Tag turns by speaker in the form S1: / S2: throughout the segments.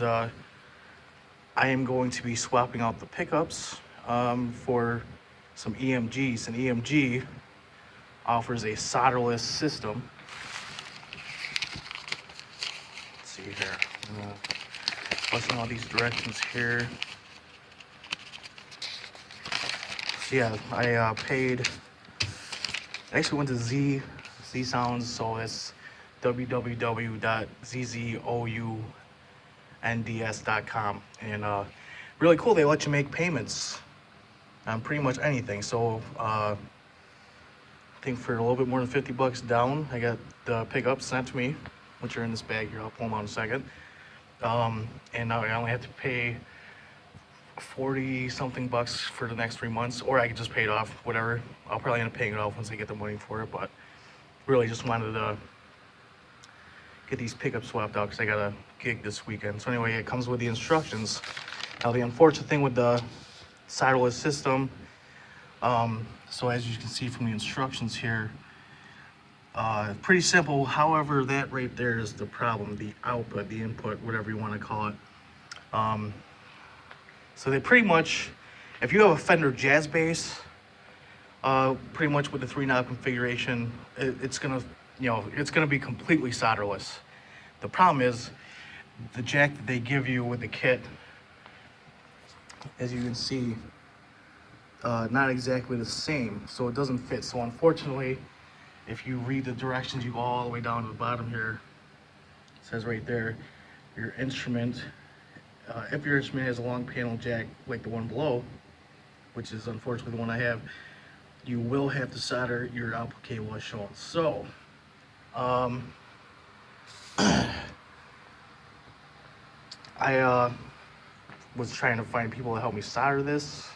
S1: uh, I am going to be swapping out the pickups for some EMGs. An EMG offers a solderless system. Let's see here. Busting all these directions here. So yeah, I paid. I actually went to Z Sounds, so it's www.zzonds.com, and really cool. They let you make payments on pretty much anything. So I think for a little bit more than $50 down, I got the pickups sent to me, which are in this bag here. I'll pull them out in a second. And now I only have to pay 40 something bucks for the next 3 months, or I could just pay it off, whatever. I'll probably end up paying it off once I get the money for it, but really just wanted to get these pickups swapped out because I got a gig this weekend. So anyway, it comes with the instructions. Now the unfortunate thing with the solderless system, so as you can see from the instructions here, pretty simple. However, that right there is the problem, the output, the input, whatever you want to call it. So they pretty much, if you have a Fender jazz bass, pretty much with the 3-knob configuration, it's gonna be completely solderless. The problem is the jack that they give you with the kit, as you can see, not exactly the same, so it doesn't fit. So unfortunately, if you read the directions, you go all the way down to the bottom here. It says right there, your instrument. If your instrument has a long panel jack like the one below, which is unfortunately the one I have, you will have to solder your output cable as shown. So, I was trying to find people to help me solder this.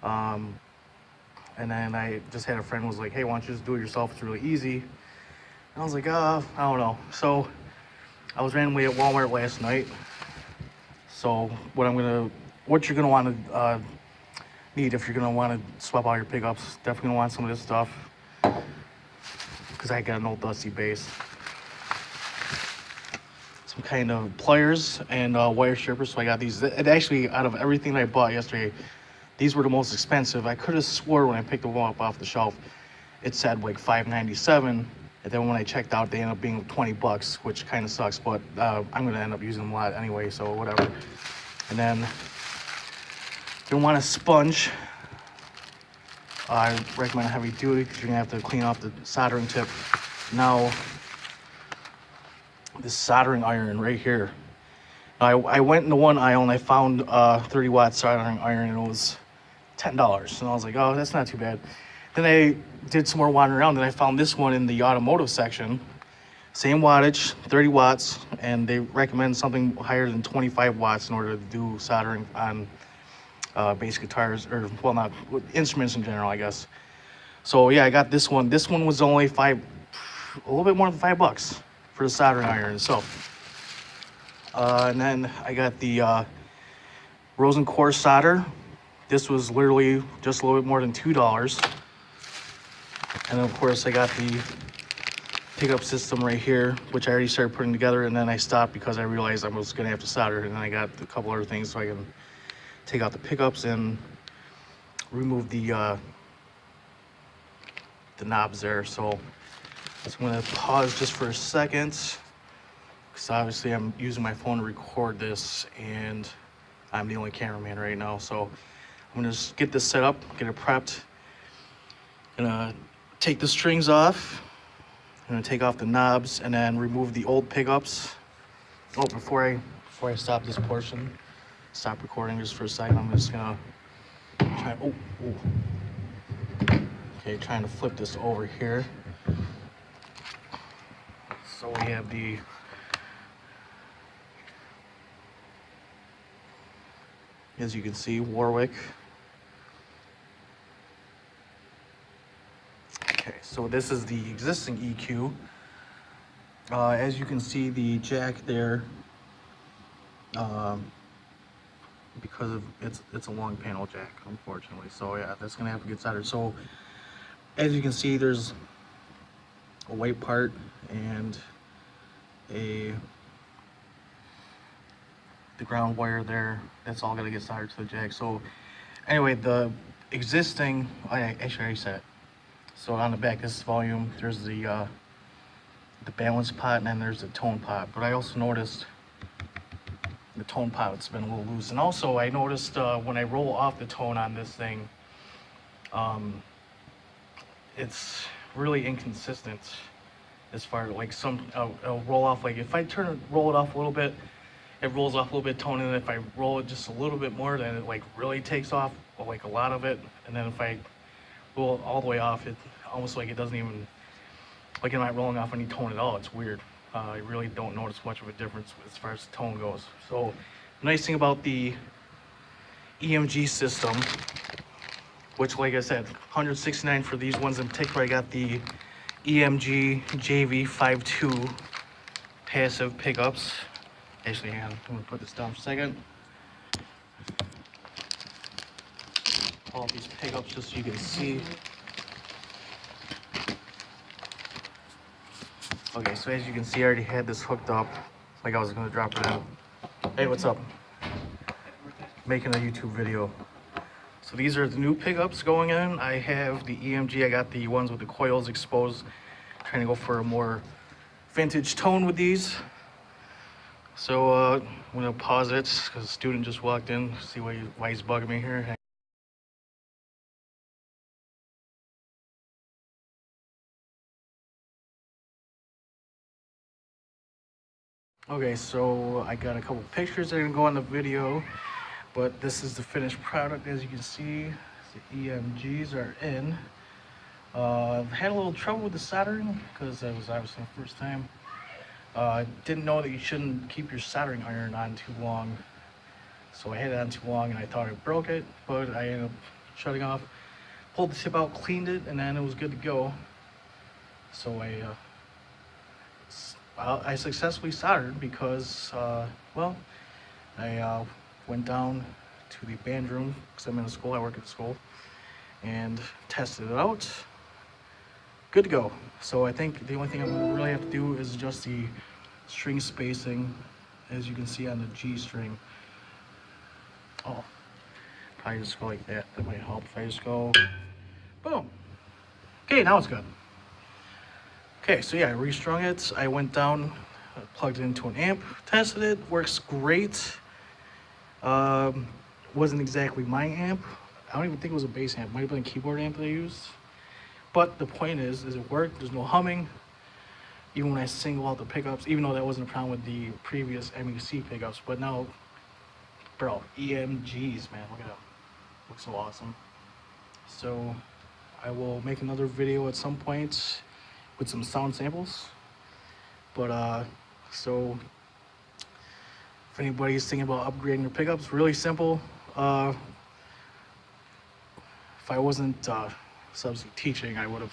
S1: And then I just had a friend who was like, hey, why don't you just do it yourself? It's really easy. And I was like, I don't know. So I was randomly at Walmart last night. So what you're gonna want to need if you're gonna want to swap out your pickups, definitely gonna want some of this stuff because I got an old dusty bass. Some kind of pliers and wire strippers. So I got these. And actually, out of everything that I bought yesterday, these were the most expensive. I could have swore when I picked them up off the shelf, it said like $5.97. And then when I checked out, they ended up being $20, which kind of sucks. But I'm gonna end up using them a lot anyway, so whatever. And then you're gonna want a sponge. I recommend a heavy duty because you're gonna have to clean off the soldering tip. Now, this soldering iron right here. I went into one aisle and I found 30-watt soldering iron, and it was $10. And I was like, oh, that's not too bad. Then I did some more wandering around, and I found this one in the automotive section. Same wattage, 30 watts, and they recommend something higher than 25 watts in order to do soldering on bass guitars, or well, not instruments in general, I guess. So yeah, I got this one. This one was only a little bit more than $5 for the soldering iron itself. And then I got the Rosen Core solder. This was literally just a little bit more than $2. And then of course I got the pickup system right here, which I already started putting together, and then I stopped because I realized I was gonna have to solder it. And then I got a couple other things so I can take out the pickups and remove the knobs there. So I'm gonna pause just for a second, because obviously I'm using my phone to record this and I'm the only cameraman right now. So I'm gonna just get this set up, get it prepped. Gonna take the strings off. I'm gonna take off the knobs and then remove the old pickups. Oh, before I stop this portion, stop recording just for a second, I'm just gonna try, okay, trying to flip this over here. So we have the as you can see, Warwick. Okay, so this is the existing EQ. As you can see, the jack there, because of it's a long panel jack, unfortunately. So yeah, that's gonna have to get soldered. So as you can see, there's a white part and a the ground wire there, that's all gonna get soldered to the jack. So anyway, the existing, I actually already said it. So on the back, this is volume, there's the balance pot, and then there's the tone pot. But I also noticed the tone pot's been a little loose. And also I noticed when I roll off the tone on this thing, it's really inconsistent as far as like I'll roll off, like if I roll it off a little bit, it rolls off a little bit tone, and if I roll it just a little bit more, then it like really takes off, like a lot of it. And then if I roll it all the way off, it almost like it doesn't even, like I'm not rolling off any tone at all. It's weird. I really don't notice much of a difference as far as the tone goes. So the nice thing about the EMG system, which like I said, $169 for these ones in particular. I got the EMG JV52 Passive pickups. Actually, hang on, I'm gonna put this down for a second. All these pickups just so you can see. Okay, so as you can see, I already had this hooked up, like I was gonna drop it in. Hey, what's up? Making a YouTube video. So these are the new pickups going in. I have the EMG, I got the ones with the coils exposed. Trying to go for a more vintage tone with these. So I'm gonna pause it because a student just walked in. See why he's bugging me here. Okay, so I got a couple pictures that are gonna go on the video, but this is the finished product. As you can see, the EMGs are in. Had a little trouble with the soldering because that was obviously the first time. Didn't know that you shouldn't keep your soldering iron on too long. So I had it on too long and I thought I broke it, but I ended up shutting off, pulled the tip out, cleaned it, and then it was good to go. So I successfully soldered because, well, I went down to the band room because I'm in a school, I work at a school, and tested it out. Good to go. So I think the only thing I'm gonna really have to do is adjust the string spacing, as you can see on the G string. Oh, probably just go like that. That might help if I just go, boom. Okay, now it's good. Okay, so yeah, I restrung it. I went down, plugged it into an amp, tested it, works great. Wasn't exactly my amp. I don't even think it was a bass amp. Might have been a keyboard amp that I used. But the point is it worked. There's no humming. Even when I single out the pickups, even though that wasn't a problem with the previous MEC pickups, but now, bro, EMGs, man, look at them. Looks so awesome. So I will make another video at some point with some sound samples. But so if anybody's thinking about upgrading their pickups, really simple. If I wasn't substitute teaching, I would have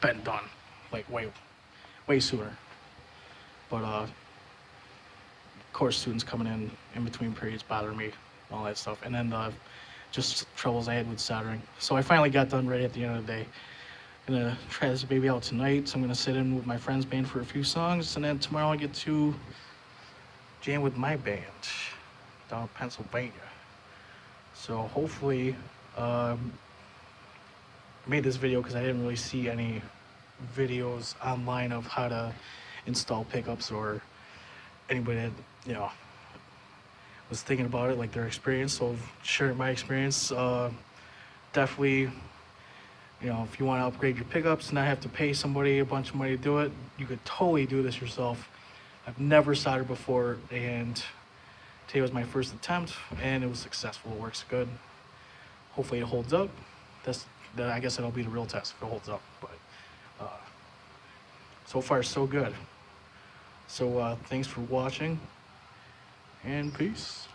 S1: been done like way sooner. But of course, students coming in between periods bother me, all that stuff, and then just troubles I had with soldering. So I finally got done right at the end of the day. Gonna try this baby out tonight. So I'm gonna sit in with my friend's band for a few songs, and then tomorrow I get to jam with my band down in Pennsylvania. So hopefully, I made this video because I didn't really see any videos online of how to install pickups, or anybody that, you know, was thinking about it, like their experience. So sharing my experience, definitely, you know, if you want to upgrade your pickups and not have to pay somebody a bunch of money to do it, you could totally do this yourself. I've never soldered before, and today was my first attempt, and it was successful. It works good. Hopefully it holds up. I guess that'll be the real test if it holds up. But so far, so good. So thanks for watching, and peace.